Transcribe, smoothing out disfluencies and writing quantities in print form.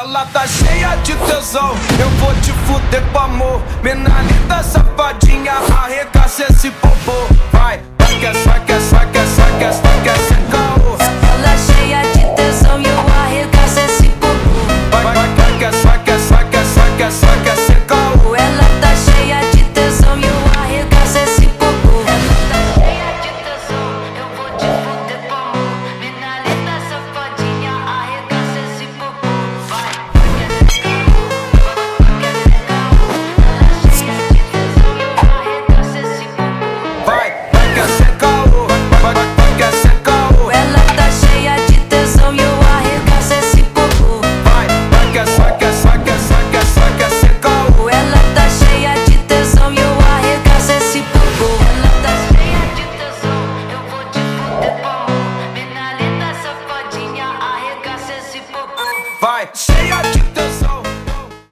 Ela tá cheia de tesão, eu vou te fuder com amor. Mina linda, safadinha, arregaça esse popô. Vai, vai que é, vai que é, vai que é, vai que é, vai que é sem caô. Ela cheia de tesão e eu arregaço esse popô. Vai, vai, vai que é, vai que é, vai que é, vai que é, vai que é sem caô. Ela tá cheia de tesão e eu arregaço esse popô. Ela tá cheia de tesão, eu vou te fuder com amor. Mina linda, safadinha, arregaça esse popô. Vai, vai que é sem caô, vai que é sem caô. Ela cheia de tesão e eu arregaço esse popô. Vai, vai que é sem caô, vai, vai que é sem caô. Ela tá cheia de tesão e eu arregaço esse popô. Vai, vai que é, vai que é, vai que é, vai que é, vai que é sem caô. Ela tá cheia de tesão e eu arregaço esse popô. Ela tá cheia de tesão, eu vou te fuder com amor. Mina linda, safadinha, arregaça esse popô. Vai, cheia de